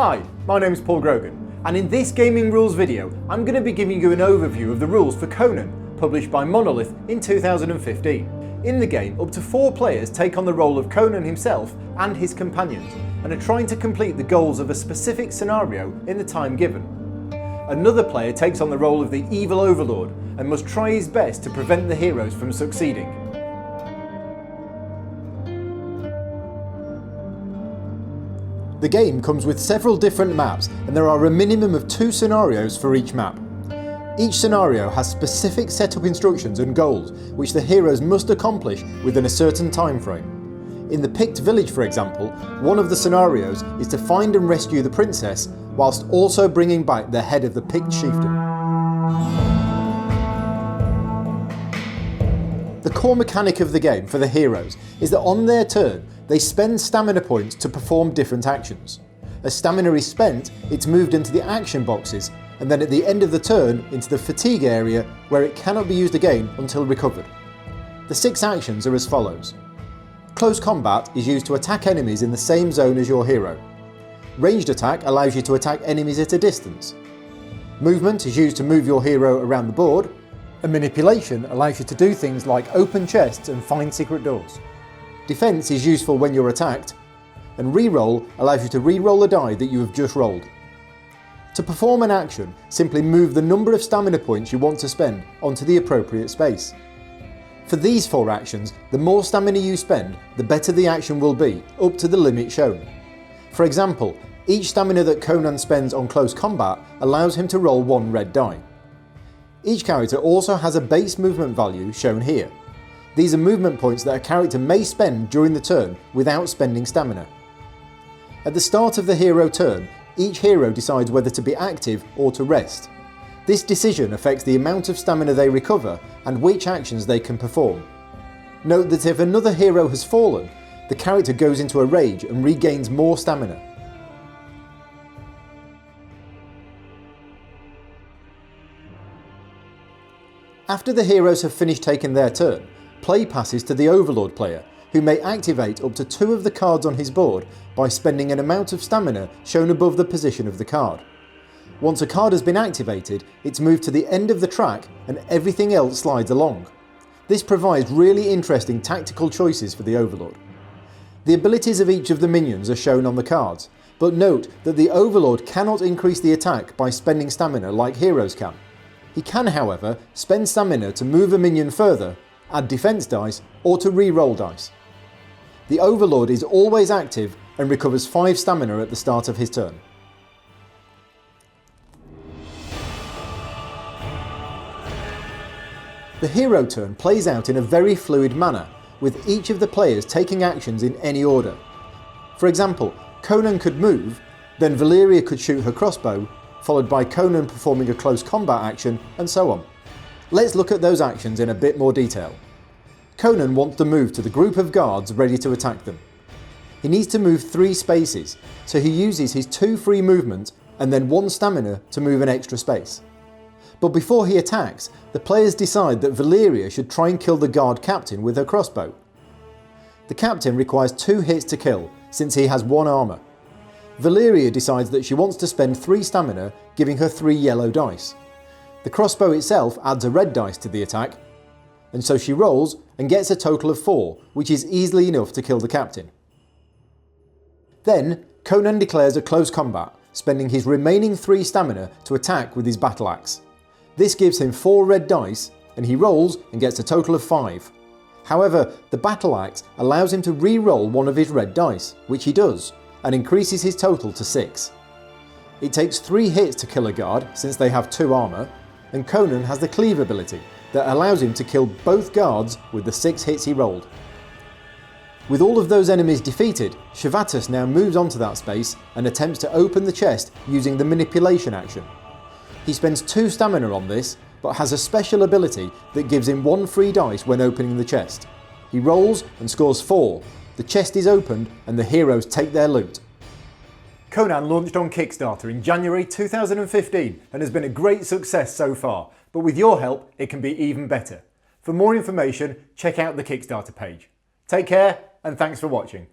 Hi, my name is Paul Grogan, and in this gaming rules video I'm going to be giving you an overview of the rules for Conan, published by Monolith in 2015. In the game, up to 4 players take on the role of Conan himself and his companions, and are trying to complete the goals of a specific scenario in the time given. Another player takes on the role of the evil overlord and must try his best to prevent the heroes from succeeding. The game comes with several different maps, and there are a minimum of 2 scenarios for each map. Each scenario has specific setup instructions and goals which the heroes must accomplish within a certain time frame. In the Pict village, for example, one of the scenarios is to find and rescue the princess whilst also bringing back the head of the Pict chieftain. The core mechanic of the game for the heroes is that on their turn they spend stamina points to perform different actions. As stamina is spent, it's moved into the action boxes, and then at the end of the turn into the fatigue area where it cannot be used again until recovered. The 6 actions are as follows. Close combat is used to attack enemies in the same zone as your hero. Ranged attack allows you to attack enemies at a distance. Movement is used to move your hero around the board, and manipulation allows you to do things like open chests and find secret doors. Defense is useful when you're attacked, and reroll allows you to reroll a die that you have just rolled. To perform an action, simply move the number of stamina points you want to spend onto the appropriate space. For these 4 actions, the more stamina you spend, the better the action will be, up to the limit shown. For example, each stamina that Conan spends on close combat allows him to roll 1 red die. Each character also has a base movement value shown here. These are movement points that a character may spend during the turn without spending stamina. At the start of the hero turn, each hero decides whether to be active or to rest. This decision affects the amount of stamina they recover and which actions they can perform. Note that if another hero has fallen, the character goes into a rage and regains more stamina. After the heroes have finished taking their turn, play passes to the Overlord player, who may activate up to 2 of the cards on his board by spending an amount of stamina shown above the position of the card. Once a card has been activated, it's moved to the end of the track and everything else slides along. This provides really interesting tactical choices for the Overlord. The abilities of each of the minions are shown on the cards, but note that the Overlord cannot increase the attack by spending stamina like heroes can. He can, however, spend stamina to move a minion further, add defense dice, or to re-roll dice. The Overlord is always active and recovers 5 stamina at the start of his turn. The hero turn plays out in a very fluid manner, with each of the players taking actions in any order. For example, Conan could move, then Valeria could shoot her crossbow, followed by Conan performing a close combat action, and so on. Let's look at those actions in a bit more detail. Conan wants to move to the group of guards ready to attack them. He needs to move 3 spaces, so he uses his 2 free movement and then 1 stamina to move an extra space. But before he attacks, the players decide that Valeria should try and kill the guard captain with her crossbow. The captain requires 2 hits to kill, since he has 1 armour. Valeria decides that she wants to spend 3 stamina, giving her 3 yellow dice. The crossbow itself adds a red dice to the attack, and so she rolls and gets a total of 4, which is easily enough to kill the captain. Then, Conan declares a close combat, spending his remaining 3 stamina to attack with his battle axe. This gives him 4 red dice, and he rolls and gets a total of 5. However, the battle axe allows him to re-roll 1 of his red dice, which he does, and increases his total to 6. It takes 3 hits to kill a guard, since they have 2 armour, and Conan has the cleave ability that allows him to kill both guards with the 6 hits he rolled. With all of those enemies defeated, Shavatus now moves onto that space and attempts to open the chest using the manipulation action. He spends 2 stamina on this, but has a special ability that gives him 1 free dice when opening the chest. He rolls and scores 4, the chest is opened and the heroes take their loot. Conan launched on Kickstarter in January 2015 and has been a great success so far, but with your help it can be even better. For more information, check out the Kickstarter page. Take care and thanks for watching.